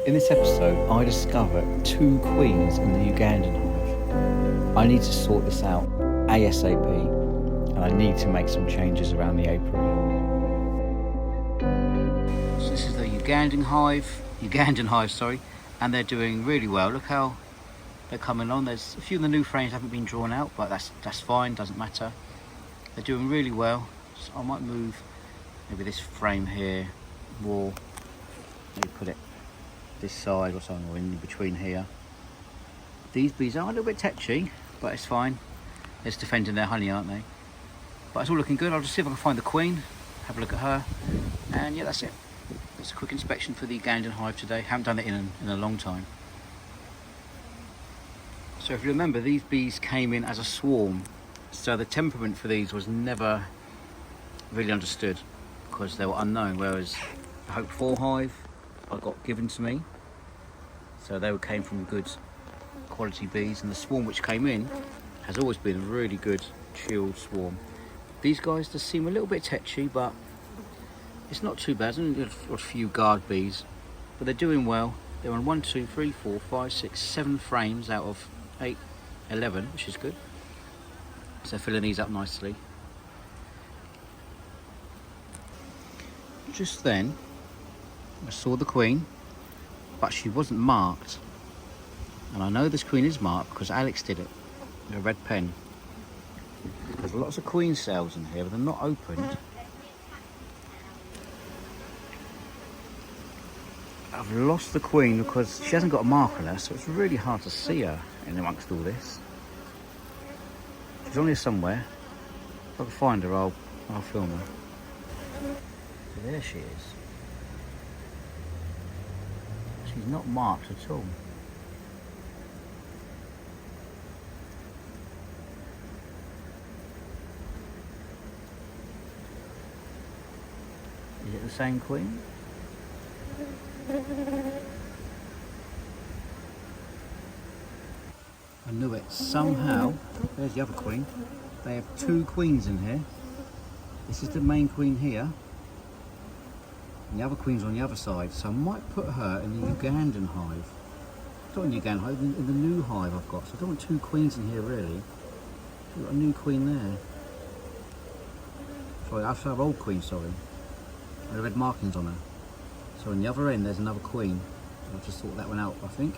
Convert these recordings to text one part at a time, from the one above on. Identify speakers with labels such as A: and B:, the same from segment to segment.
A: In this episode, I discovered 2 queens in the Ugandan hive. I need to sort this out ASAP, and I need to make some changes around the apiary. So this is the Ugandan hive, and they're doing really well. Look how they're coming on. There's a few of the new frames haven't been drawn out, but that's fine, doesn't matter. They're doing really well. So I might move maybe this frame here more, maybe put it this side or something, or in between here. These bees are a little bit tetchy, but it's fine. They're just defending their honey, aren't they? But it's all looking good. I'll just see if I can find the queen, have a look at her, and yeah, that's it. It's a quick inspection for the Ugandan hive today. Haven't done it in a long time. So if you remember, these bees came in as a swarm, so the temperament for these was never really understood because they were unknown, whereas the Hope 4 hive I got given to me, so they came from good quality bees, and the swarm which came in has always been a really good chilled swarm. These guys just seem a little bit tetchy, but it's not too bad. There's only a few guard bees, but they're doing well. They're on 1, 2, 3, 4, 5, 6, 7 frames out of 8, 11, which is good. So filling these up nicely. Just then I saw the queen, but she wasn't marked, and I know this queen is marked because Alex did it with a red pen. There's lots of queen cells in here, but they're not opened. I've lost the queen because she hasn't got a mark on her, so it's really hard to see her in amongst all this. She's on here somewhere. If I can find her, I'll film her. So there she is. She's not marked at all. Is it the same queen? I knew it. Somehow, there's the other queen. They have 2 queens in here. This is the main queen here. And the other queen's on the other side, so I might put her in the Ugandan hive. Not in the Ugandan hive, in the new hive I've got. So I don't want 2 queens in here really. I've got a new queen there. Sorry, I have old queen, sorry. With red markings on her. So on the other end there's another queen. I'll just sort that one out, I think.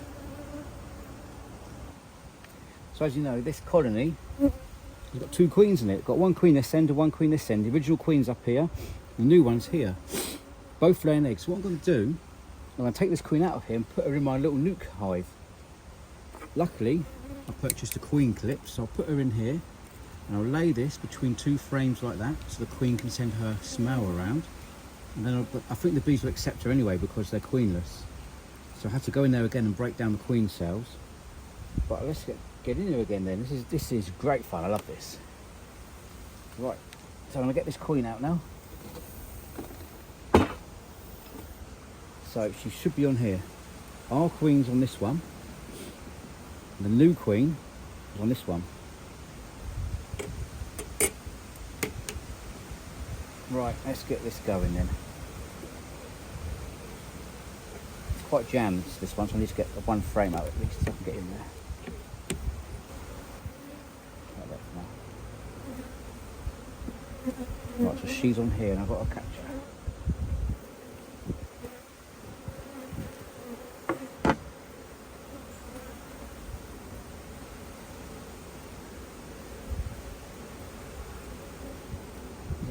A: So as you know, this colony has got 2 queens in it. It's got 1 queen this end and 1 queen this end. The original queen's up here, the new one's here. Both laying eggs. So what I'm going to do, I'm going to take this queen out of here and put her in my little nuke hive. Luckily, I purchased a queen clip, so I'll put her in here and I'll lay this between 2 frames like that, so the queen can send her smell around. And then I think the bees will accept her anyway because they're queenless. So I have to go in there again and break down the queen cells. But let's get in there again then. This is great fun. I love this. Right, so I'm going to get this queen out now. So she should be on here. Our queen's on this one. The new queen is on this one. Right, let's get this going then. It's quite jammed, this one, so I need to get 1 frame out at least so I can get in there. Right, so she's on here and I've got to catch her.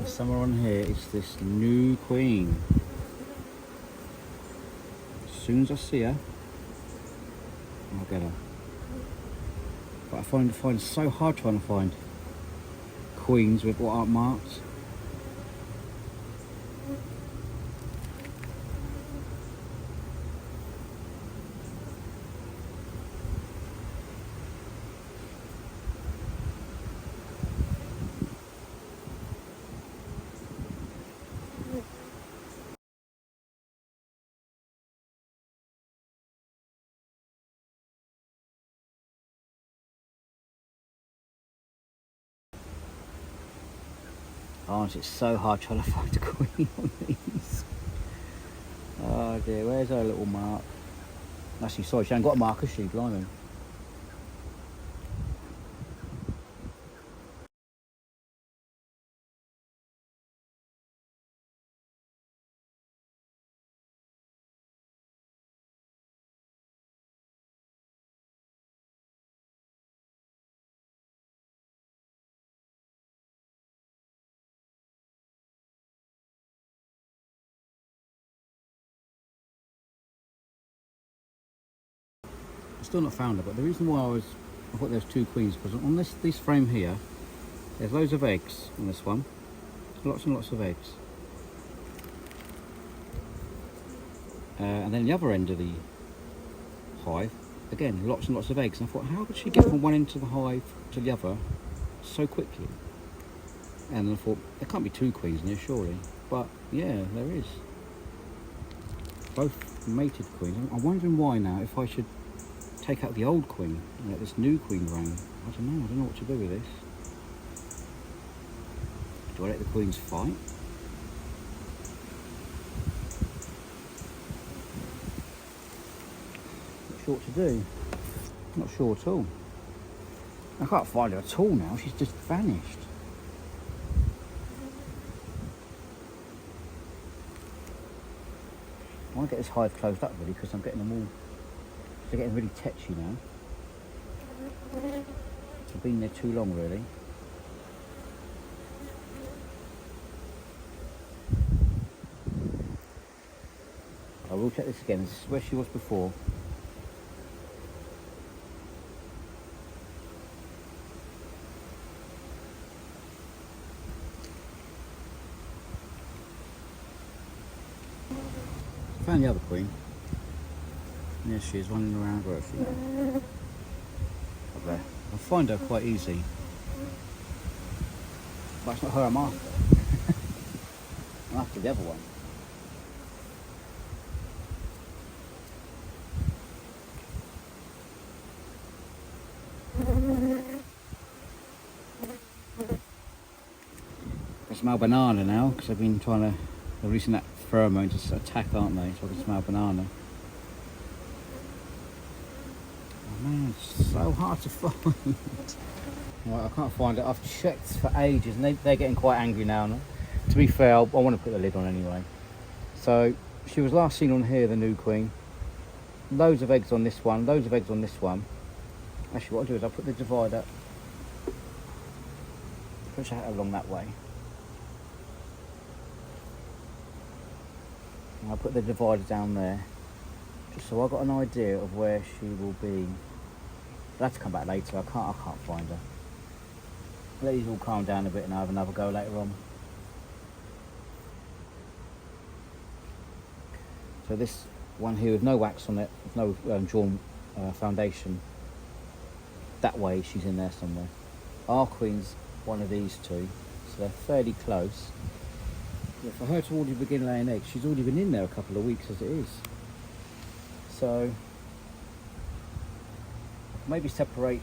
A: Somewhere on here is this new queen. As soon as I see her, I'll get her. But I find it so hard trying to find queens with what aren't marked. Oh, it's so hard trying to find a queen on these. Oh dear, where's our little mark? Actually, sorry, she ain't got a marker, she, blimey. I've still not found her, but the reason why I thought there's two queens, because on this frame here, there's loads of eggs on this one. Lots and lots of eggs. And then the other end of the hive, again, lots and lots of eggs. And I thought, how could she get from one end of the hive to the other so quickly? And then I thought, there can't be two queens in here, surely. But yeah, there is. Both mated queens. I'm wondering why now, if I should take out the old queen and let this new queen reign. I don't know what to do with this. Do I let the queens fight? Not sure what to do. Not sure at all. I can't find her at all now, she's just vanished. I want to get this hive closed up really, because I'm getting them all, they're getting really tetchy now. I've been there too long really. I will check this again. This is where she was before. Found the other queen. There she is, running around. Where is she? Up there. I'll find her quite easy. But it's not her I'm after. I'm after the other one. I smell banana now, because I've been trying to, they're releasing that pheromone to attack, aren't they? So I can smell banana. Oh man, it's so hard to find. Right, I can't find it. I've checked for ages and they're getting quite angry now. To be fair, I want to put the lid on anyway. So she was last seen on here, the new queen. Loads of eggs on this one, loads of eggs on this one. Actually, what I'll do is I'll put the divider, push it along that way. And I'll put the divider down there, just so I've got an idea of where she will be. I'll have to come back later, I can't find her. Let these all calm down a bit and I'll have another go later on. So this one here with no wax on it, with no drawn foundation, that way she's in there somewhere. Our queen's one of these two, so they're fairly close. Yeah, for her to already begin laying eggs, she's already been in there a couple of weeks as it is. So maybe separate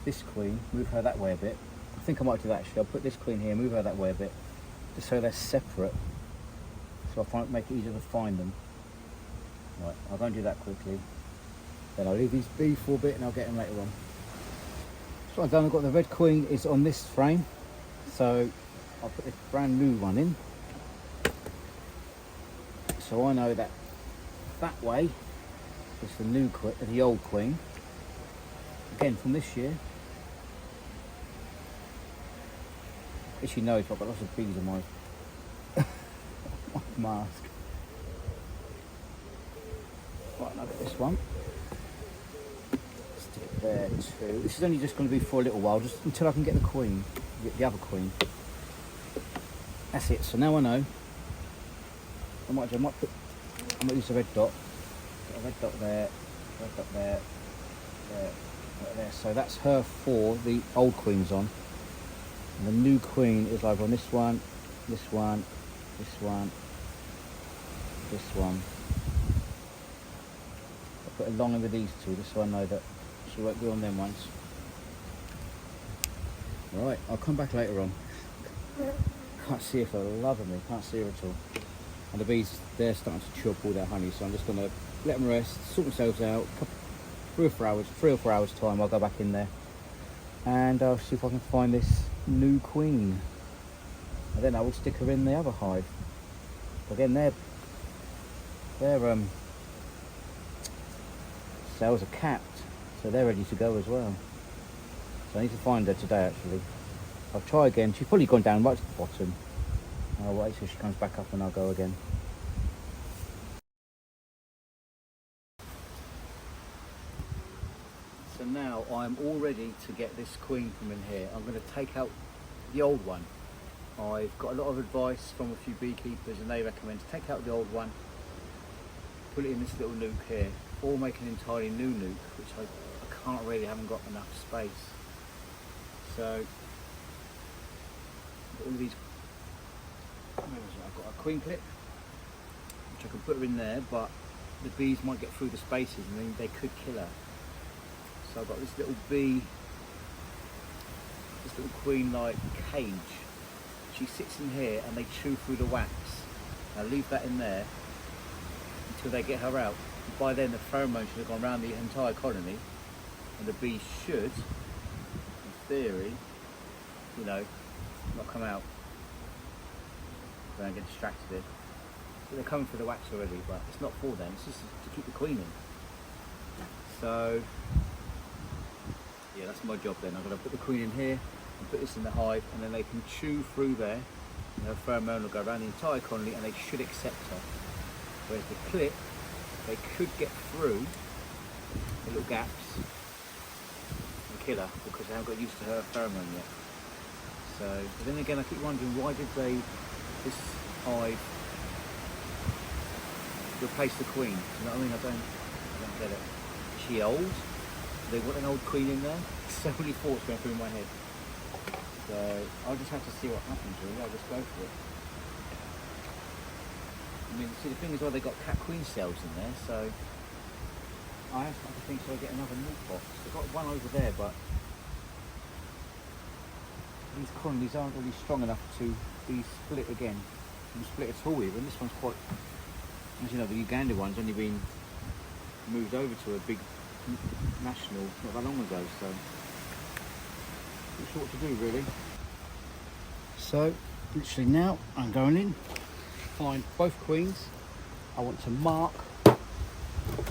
A: this queen, move her that way a bit. I think I might do that actually. I'll put this queen here, move her that way a bit, just so they're separate. So I'll make it easier to find them. Right, I'll go and do that quickly. Then I'll leave these be for a bit and I'll get them later on. So I've done, I've got the red queen is on this frame. So I'll put this brand new one in. So I know that that way is the new queen, the old queen. Again from this year. As she knows, I've got lots of bees on my mask. Right, and I'll get this one. Stick it there too. This is only just going to be for a little while, just until I can get the queen, get the other queen. That's it. So now I know. I might use the red dot. Got a red dot there, red dot there, there, right there. So that's her for the old queen's on. And the new queen is either on this one, this one, this one, this one. I'll put a long in with these two just so I know that she won't be on them ones. Right, I'll come back later on. Can't see her for the love of me, can't see her at all. and the bees, they're starting to chew up all their honey, so I'm just going to let them rest, sort themselves out. 3 or 4 hours time I'll go back in there and I'll see if I can find this new queen, and then I will stick her in the other hive. Again, their cells are capped, so they're ready to go as well. So I need to find her today actually. I'll try again. She's probably gone down right to the bottom. I'll wait till she comes back up and I'll go again. So now I'm all ready to get this queen from in here. I'm going to take out the old one. I've got a lot of advice from a few beekeepers and they recommend to take out the old one, put it in this little nuke here, or make an entirely new nuke, which I can't really, haven't got enough space. So all of these, I've got a queen clip which I can put her in there, but the bees might get through the spaces and then they could kill her. So I've got this little bee, this little queen-like cage. She sits in here and they chew through the wax. I leave that in there until they get her out. By then the pheromones should have gone around the entire colony and the bees should, in theory, you know, not come out. They don't get distracted here. But they're coming through the wax already, but it's not for them, it's just to keep the queen in. So, yeah, that's my job then. I'm going to put the queen in here and put this in the hive, and then they can chew through there and her pheromone will go around the entire colony and they should accept her. Whereas the clip, they could get through the little gaps and kill her because they haven't got used to her pheromone yet. So, but then again I keep wondering, why did this hive replace the queen? You know what I mean? I don't get it. Is she old? Do they want an old queen in there? So many thoughts going through my head. So I'll just have to see what happens really. I'll just go for it. I mean, see, the thing is, well, they got cat queen cells in there, so I have to think, so I get another nuke box. I've got one over there, but these colonies aren't really strong enough to be split again. And split at all even. This one's quite, as you know, the Uganda one's only been moved over to a big national not that long ago, so not sure what to do really. So literally now I'm going in, find both queens. I want to mark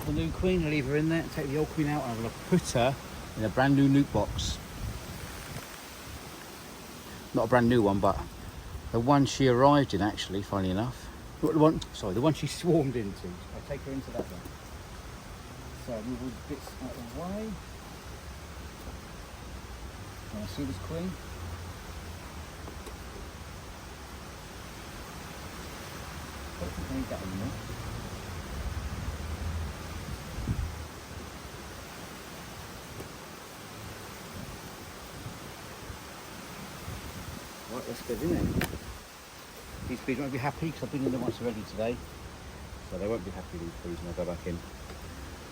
A: the new queen, leave her in there, and take the old queen out, and I'm going to put her in a brand new nuke box. Not a brand new one, but the one she arrived in actually, funnily enough. The one she swarmed into. I'll take her into that one. So move all the bits out of the way. Can I see this queen? I don't think I need that anymore. Right, let's get in there. These bees won't be happy because I've been in there once already today. So they won't be happy, these bees, when I go back in.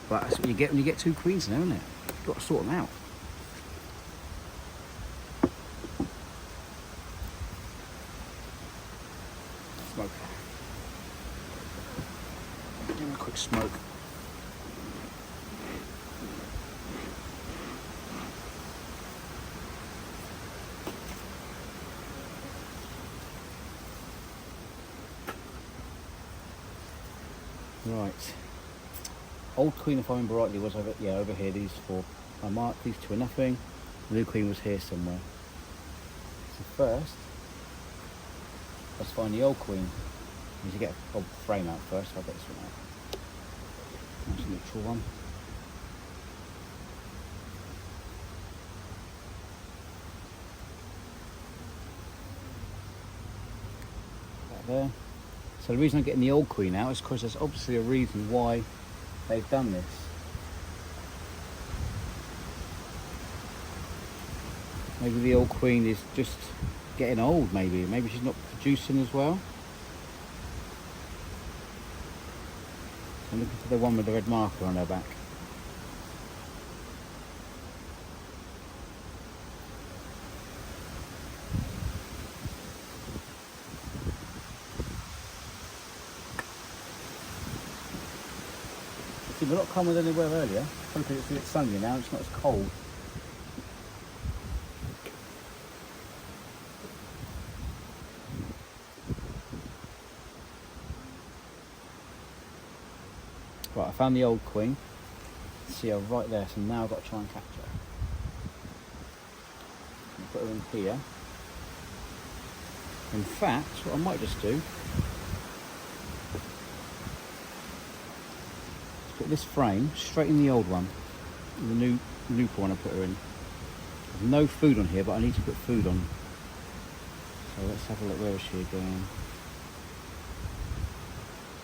A: But that's what you get when you get two queens now, isn't it? You've got to sort them out. Smoke. Give them a quick smoke. Right. Old queen, if I remember rightly, was over here. These four. I marked these two are nothing. The new queen was here somewhere. So first, let's find the old queen. I need to get a old frame out first. I'll get this one out. Nice neutral one. That there. So the reason I'm getting the old queen out is because there's obviously a reason why they've done this. Maybe the old queen is just getting old, maybe she's not producing as well. I'm looking for the one with the red marker on her back. seems a lot calmer than they were earlier. Probably because it's a bit sunnier now, it's not as cold. Right, I found the old queen. See her right there, so now I've got to try and catch her. I'll put her in here. In fact, what I might just do is put this frame straight in the old one, the new one I put her in. There's no food on here, but I need to put food on. So let's have a look. Where is she again?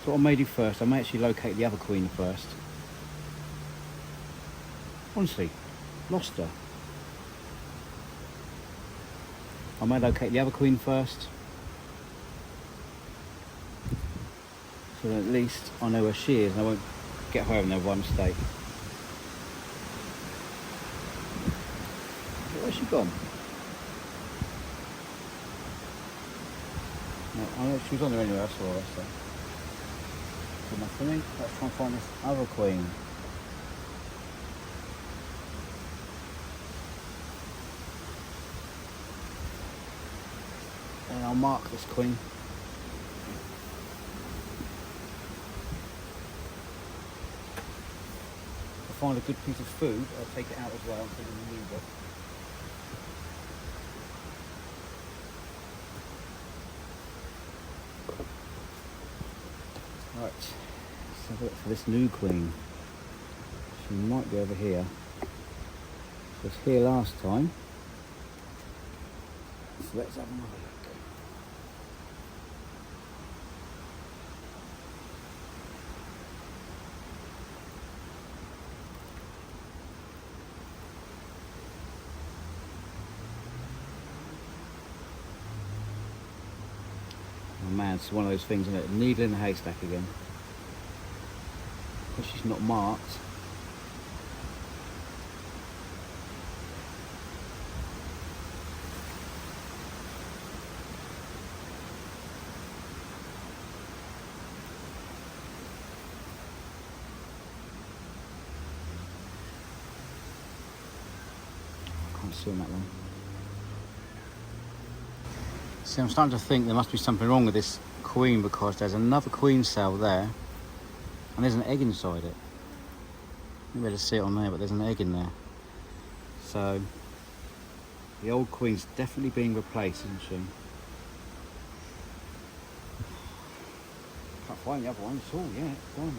A: So what I may do first, I may actually locate the other queen first. Honestly, lost her. I may locate the other queen first. So that at least I know where she is and I won't get her in there by mistake. Where's she gone? No, I know she was on there anyway, I saw her, so. Good enough for me. Let's try and find this other queen. And I'll mark this queen. If I find a good piece of food, I'll take it out as well and put it in the new box. Right, let's have a look for this new queen. She might be over here. She was here last time. So let's have another look. Oh man, it's one of those things, isn't it? Needle in the haystack again. Because she's not marked. I can't see on that one. See, I'm starting to think there must be something wrong with this queen because there's another queen cell there and there's an egg inside it. You better see it on there, but there's an egg in there. So the old queen's definitely being replaced, isn't she? Can't find the other one at all yet. Blimey.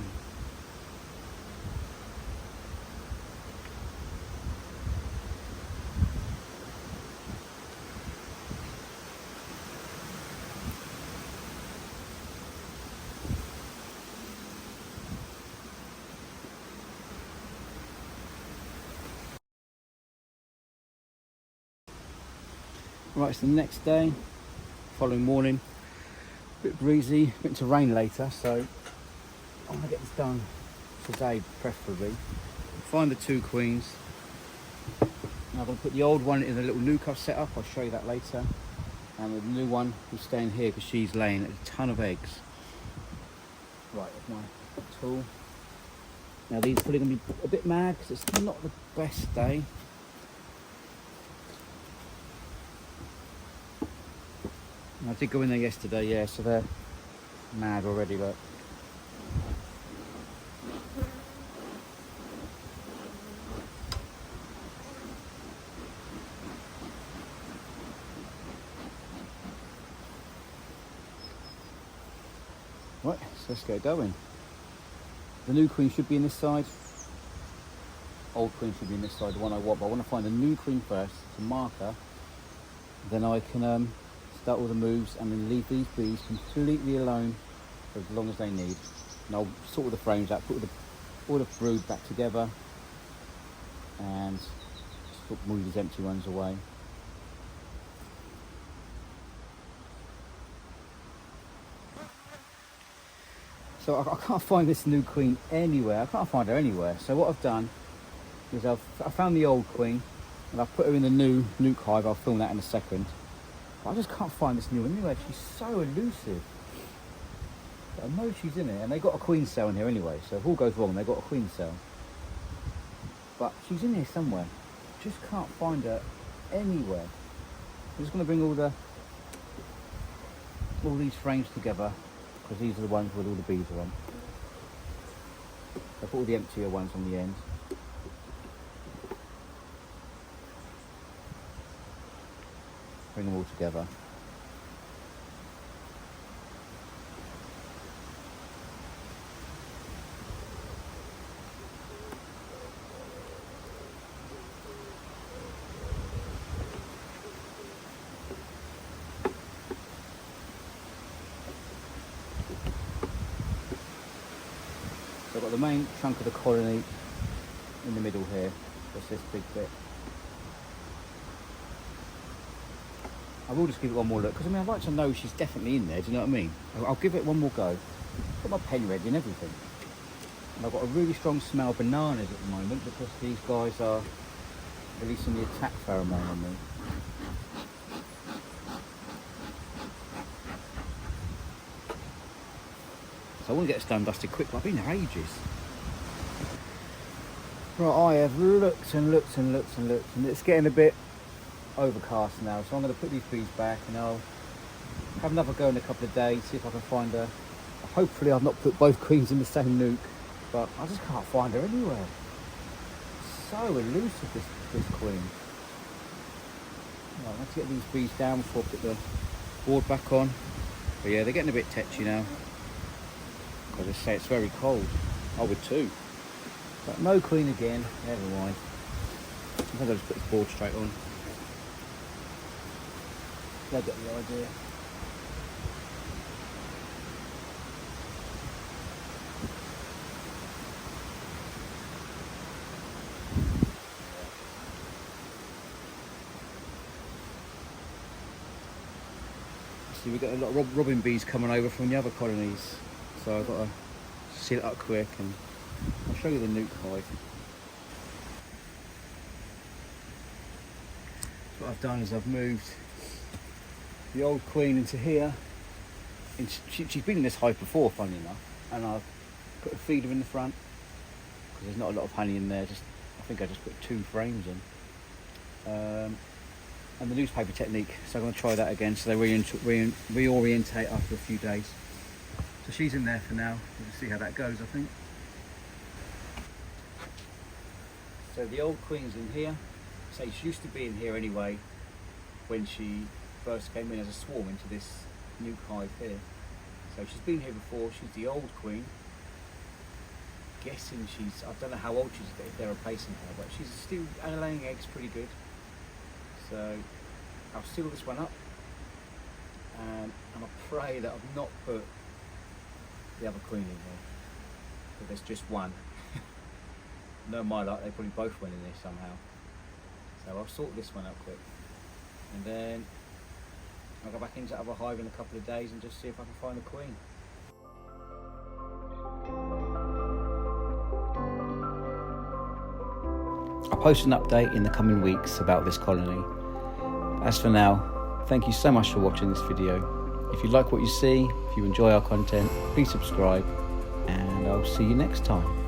A: Right, it's the next day, following morning, a bit breezy, a bit to rain later, so I'm going to get this done today preferably. Find the two queens. Now I'm going to put the old one in a little nuke I've set up, I'll show you that later. And the new one will stay in here because she's laying a ton of eggs. Right, that's my tool. Now these are probably going to be a bit mad because it's not the best day. I did go in there yesterday, yeah, so they're mad already, look. Right, so let's get going. The new queen should be in this side. Old queen should be in this side, the one I want, but I want to find the new queen first to mark her. Then I can start all the moves and then leave these bees completely alone for as long as they need. And I'll sort all the frames out, put all the brood back together and just move these empty ones away. So I can't find this new queen anywhere. I can't find her anywhere. So what I've done is I found the old queen and I've put her in the new nuke hive. I'll film that in a second. I just can't find this new one anywhere. She's so elusive. But I know she's in here, and they got a queen cell in here anyway, so if all goes wrong, they got a queen cell. But she's in here somewhere. Just can't find her anywhere. I'm just going to bring all these frames together, because these are the ones with all the bees are on. I put all the emptier ones on the end. Bring them all together. So I've got the main chunk of the colony in the middle here. That's this big bit. I will just give it one more look, because I mean, I'd like to know she's definitely in there, do you know what I mean? I'll give it one more go. Got my pen ready and everything. And I've got a really strong smell of bananas at the moment, because these guys are releasing the attack pheromone on me. So I want to get this done dusted quick, but I've been there ages. Right, I have looked and looked and looked and looked, and it's getting a bit overcast now, so I'm going to put these bees back and I'll have another go in a couple of days, see if I can find her. Hopefully I've not put both queens in the same nuke, but I just can't find her anywhere. So elusive, this queen. Right, let's get these bees down before I put the board back on. But yeah, they're getting a bit tetchy now, because I say it's very cold. I would too. But no queen again, never mind. I think I'll just put this board straight on. I get the idea. See, we've got a lot of robin bees coming over from the other colonies, so I've got to seal it up quick, and I'll show you the nuke hive. So what I've done is I've moved the old queen into here, and she's been in this hive before, funny enough, and I've put a feeder in the front, because there's not a lot of honey in there. I think I just put 2 frames in, and the newspaper technique, so I'm going to try that again, so they reorientate after a few days. So she's in there for now. We'll see how that goes, I think. So the old queen's in here. So she used to be in here anyway when she first came in as a swarm into this nuke hive here. So she's been here before. She's the old queen. Guessing I don't know how old she's, if they're replacing her, but she's still laying eggs pretty good. So I'll seal this one up, and I'll pray that I've not put the other queen in here, but there's just one. No, my luck, they probably both went in there somehow. So I'll sort this one out quick, and then I'll go back into the other hive in a couple of days and just see if I can find a queen. I'll post an update in the coming weeks about this colony. As for now, thank you so much for watching this video. If you like what you see, if you enjoy our content, please subscribe, and I'll see you next time.